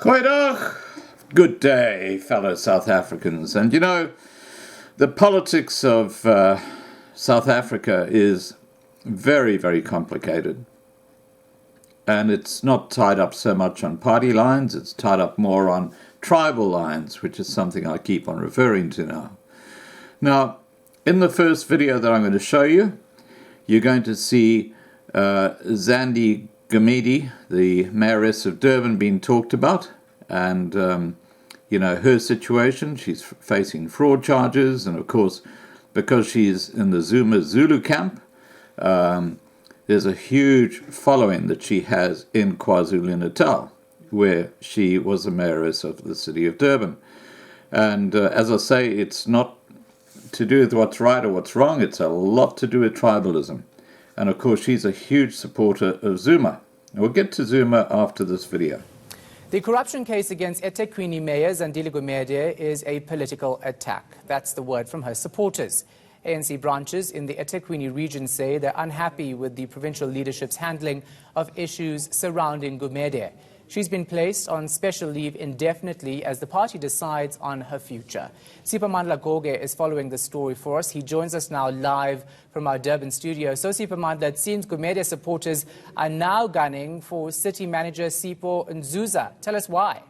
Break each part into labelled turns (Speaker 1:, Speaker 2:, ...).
Speaker 1: Goeiedag. Good day, fellow South Africans. And you know, the politics of South Africa is very, very complicated. And it's not tied up so much on party lines, it's tied up more on tribal lines, which is something I keep on referring to now. Now, in the first video that I'm going to show you, you're going to see Zandi Gumede, the mayoress of Durban, being talked about, and you know, her situation. She's facing fraud charges, and of course, because she's in the Zuma Zulu camp, there's a huge following that she has in KwaZulu-Natal, where she was the mayoress of the city of Durban. And as I say, it's not to do with what's right or what's wrong, it's a lot to do with tribalism. And of course, she's a huge supporter of Zuma. And we'll get to Zuma after this video.
Speaker 2: The corruption case against eThekwini Mayor Zandile Gumede is a political attack. That's the word from her supporters. ANC branches in the eThekwini region say they're unhappy with the provincial leadership's handling of issues surrounding Gumede. She's been placed on special leave indefinitely as the party decides on her future. Siphamandla Goge is following the story for us. He joins us now live from our Durban studio. So Siphamandla, it seems Gumede supporters are now gunning for city manager Sipho Nzuza. Tell us why.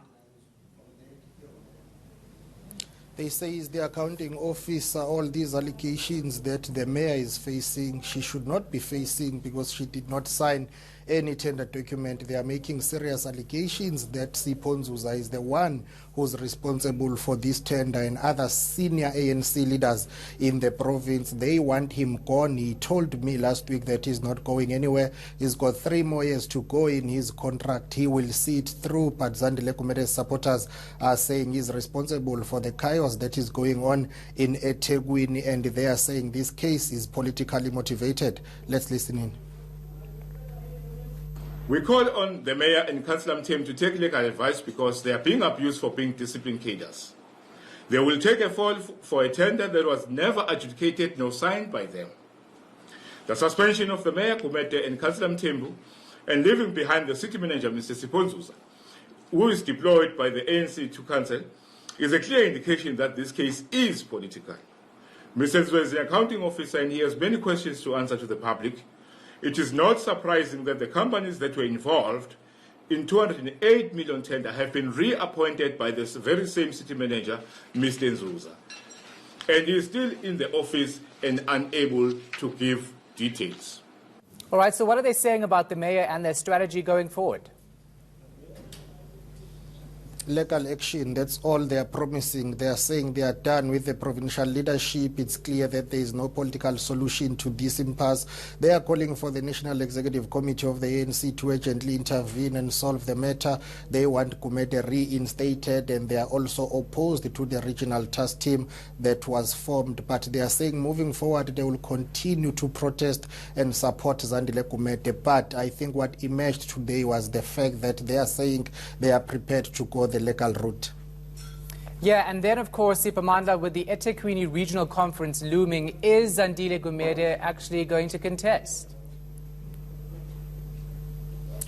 Speaker 3: They say is the accounting officer all these allegations that the mayor is facing, she should not be facing because she did not sign any tender document. They are making serious allegations that Sipho Nzuza is the one who's responsible for this tender, and other senior ANC leaders in the province, they want him gone. He told me last week that he's not going anywhere. He's got 3 more years to go in his contract. He will see it through, but Zandile Gumede's supporters are saying he's responsible for the chaos that is going on in eThekwini, and they are saying this case is politically motivated. Let's listen in.
Speaker 4: We call on the mayor and council team to take legal advice because they are being abused for being disciplined cadres. They will take a fall for a tender that was never adjudicated nor signed by them. The suspension of the mayor, Gumede, and councillor Mthembu, and leaving behind the city manager, Mr. Sipho Nzuza, who is deployed by the ANC to council, is a clear indication that this case is political. Mr. Nzuza is the accounting officer and he has many questions to answer to the public. It is not surprising that the companies that were involved in 208 million tender have been reappointed by this very same city manager, Mr. Nzuza. And he is still in the office and unable to give details.
Speaker 2: All right, so what are they saying about the mayor and their strategy going forward?
Speaker 3: Legal action, that's all they are promising. They are saying they are done with the provincial leadership. It's clear that there is no political solution to this impasse. They are calling for the National Executive Committee of the ANC to urgently intervene and solve the matter. They want Gumede reinstated, and they are also opposed to the regional task team that was formed. But they are saying moving forward they will continue to protest and support Zandile Gumede. But I think what emerged today was the fact that they are saying they are prepared to go the legal route.
Speaker 2: Yeah, and then of course, Siphamandla, with the eThekwini Regional Conference looming, is Zandile Gumede actually going to contest?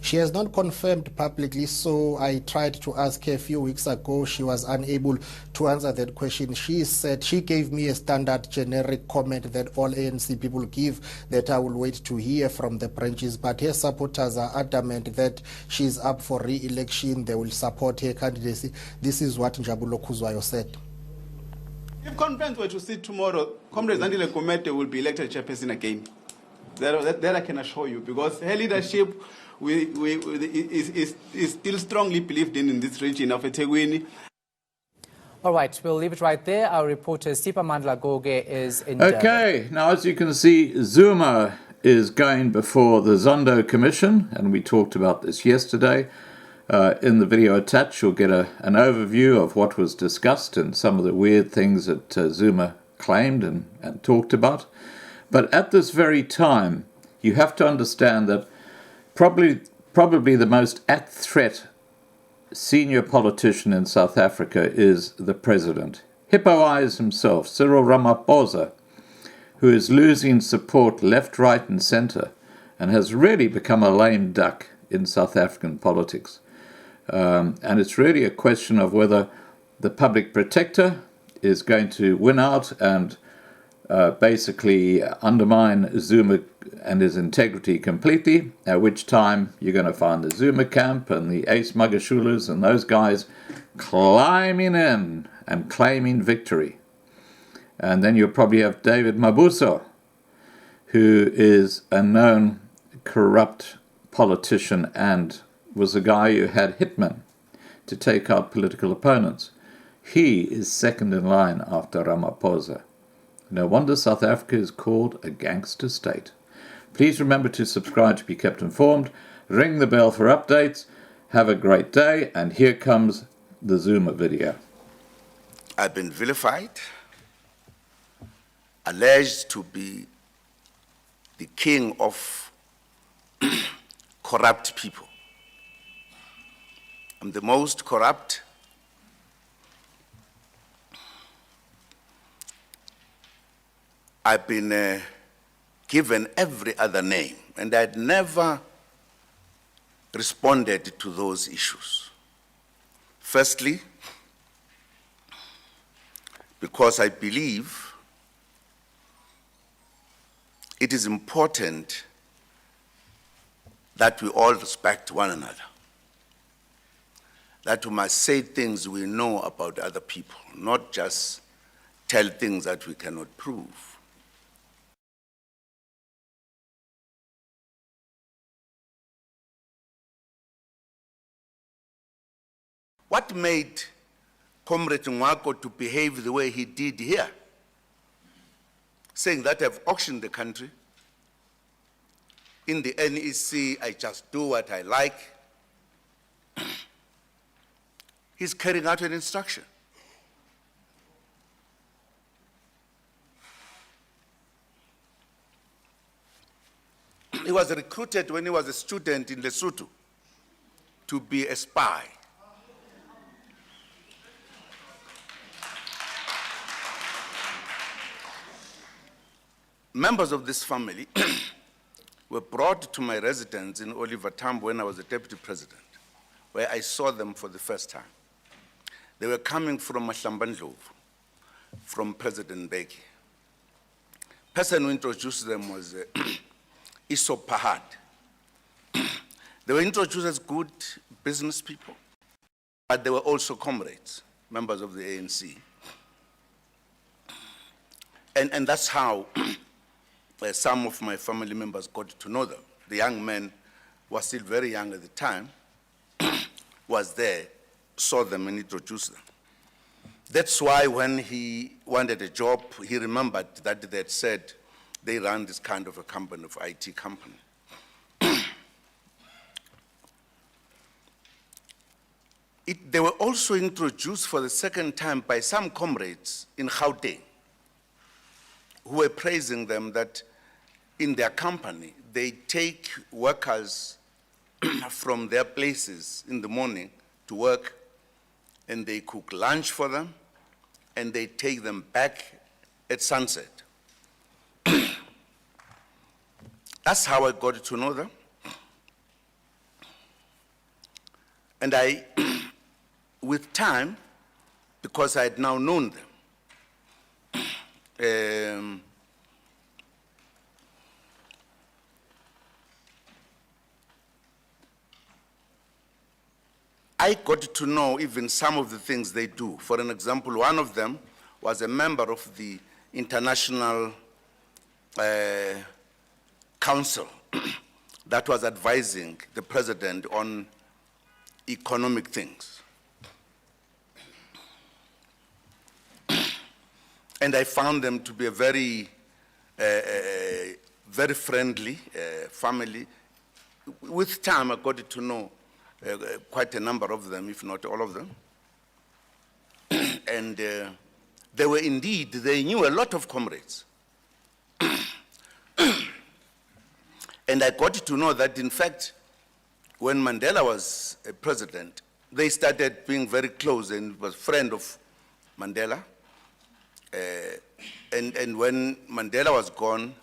Speaker 3: She has not confirmed publicly, so I tried to ask her a few weeks ago. She was unable to answer that question. She said she gave me a standard generic comment that all ANC people give, that I will wait to hear from the branches. But her supporters are adamant that she's up for re-election. They will support her candidacy. This is what Njabulo Khuzwayo said.
Speaker 5: If conference were to sit tomorrow, Comrade Zandile Gumede will be elected chairperson again. That I can assure you, because her leadership is still strongly believed in this region of eThekwini.
Speaker 2: All right, we'll leave it right there. Our reporter Siphamandla Goge is in
Speaker 1: Okay, now as you can see, Zuma is going before the Zondo Commission, and we talked about this yesterday. In the video attached, you'll get an overview of what was discussed and some of the weird things that Zuma claimed and talked about. But at this very time, you have to understand that probably the most at-threat senior politician in South Africa is the president. Hippo Eyes himself, Cyril Ramaphosa, who is losing support left, right and centre and has really become a lame duck in South African politics. And it's really a question of whether the public protector is going to win out and basically undermine Zuma and his integrity completely, at which time you're going to find the Zuma camp and the Ace Magashulas and those guys climbing in and claiming victory. And then you'll probably have David Mabuza, who is a known corrupt politician and was a guy who had hitmen to take out political opponents. He is second in line after Ramaphosa. No wonder South Africa is called a gangster state. Please remember to subscribe to be kept informed. Ring the bell for updates. Have a great day. And here comes the Zuma video.
Speaker 6: I've been vilified, alleged to be the king of corrupt people. I'm the most corrupt. I've been given every other name, and I'd never responded to those issues. Firstly, because I believe it is important that we all respect one another, that we must say things we know about other people, not just tell things that we cannot prove. What made Comrade Nwako to behave the way he did here, saying that I've auctioned the country, in the NEC I just do what I like? He's carrying out an instruction. He was recruited when he was a student in Lesotho to be a spy. Members of this family were brought to my residence in Oliver Tambo when I was the deputy president, where I saw them for the first time. They were coming from Mahlambandlovu, from President Mbeki. The person who introduced them was Isop Pahad. They were introduced as good business people, but they were also comrades, members of the ANC. And that's how some of my family members got to know them. The young man was still very young at the time, was there, saw them and introduced them. That's why when he wanted a job, he remembered that they had said they ran this kind of a company, of IT company. They were also introduced for the second time by some comrades in Gauteng, who were praising them that in their company, they take workers from their places in the morning to work, and they cook lunch for them, and they take them back at sunset. That's how I got to know them. And I, with time, because I had now known them, I got to know even some of the things they do. For an example, one of them was a member of the International Council that was advising the president on economic things. And I found them to be a very, very friendly family. With time, I got to know quite a number of them, if not all of them. And they were indeed, they knew a lot of comrades. And I got to know that, in fact, when Mandela was a president, they started being very close and was a friend of Mandela. And when Mandela was gone,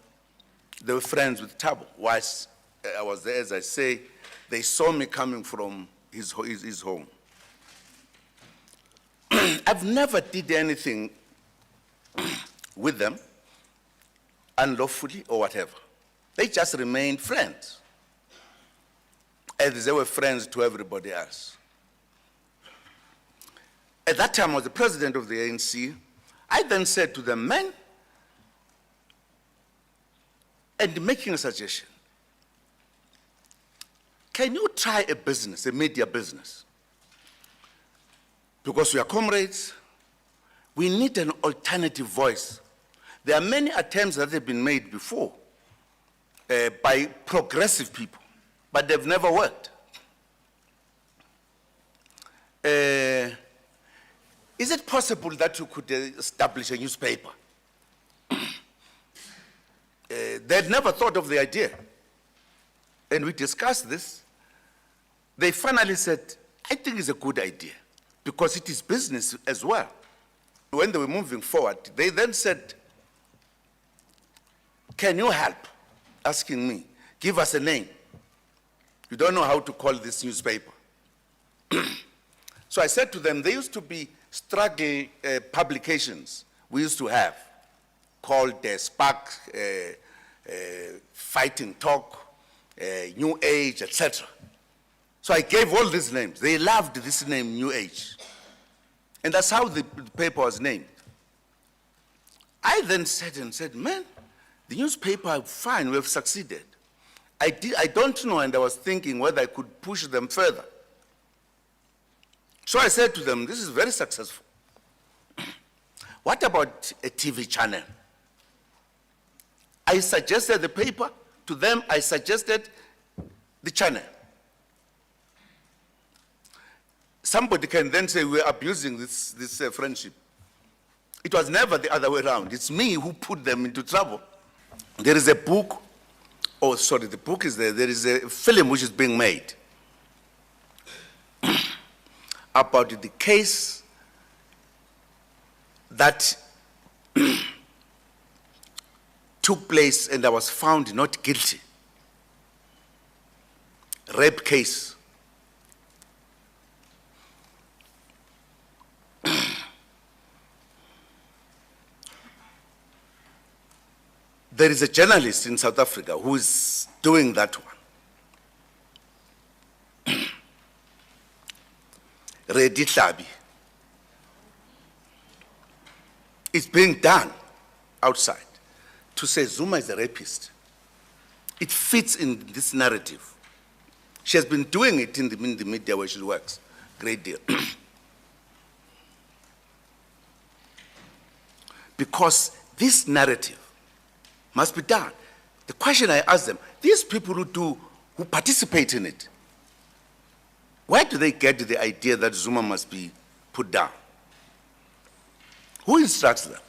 Speaker 6: they were friends with Thabo. Whilst I was there, as I say, they saw me coming from his home. I've never did anything with them, unlawfully or whatever. They just remained friends, as they were friends to everybody else. At that time, I was the president of the ANC. I then said to them, men, and making a suggestion, can you try a business, a media business? Because we are comrades, we need an alternative voice. There are many attempts that have been made before by progressive people, but they've never worked. Is it possible that you could establish a newspaper? They'd never thought of the idea. And we discussed this. They finally said, I think it's a good idea, because it is business as well. When they were moving forward, they then said, can you help? Asking me, give us a name. You don't know how to call this newspaper. So I said to them, there used to be struggle publications we used to have, called Spark, Fighting Talk, New Age, etc. So I gave all these names. They loved this name, New Age. And that's how the paper was named. I then said, man, the newspaper, fine, we have succeeded. I don't know, and I was thinking whether I could push them further. So I said to them, this is very successful. What about a TV channel? I suggested the paper. To them, I suggested the channel. Somebody can then say we're abusing this friendship. It was never the other way around. It's me who put them into trouble. There is a book, oh, sorry, the book is there. There is a film which is being made about the case that took place and I was found not guilty. Rape case. There is a journalist in South Africa who is doing that one. Reddy Hlabi. It's being done outside to say Zuma is a rapist. It fits in this narrative. She has been doing it in the media where she works. Great deal. Because this narrative must be done. The question I ask them, these people who participate in it, where do they get the idea that Zuma must be put down? Who instructs them?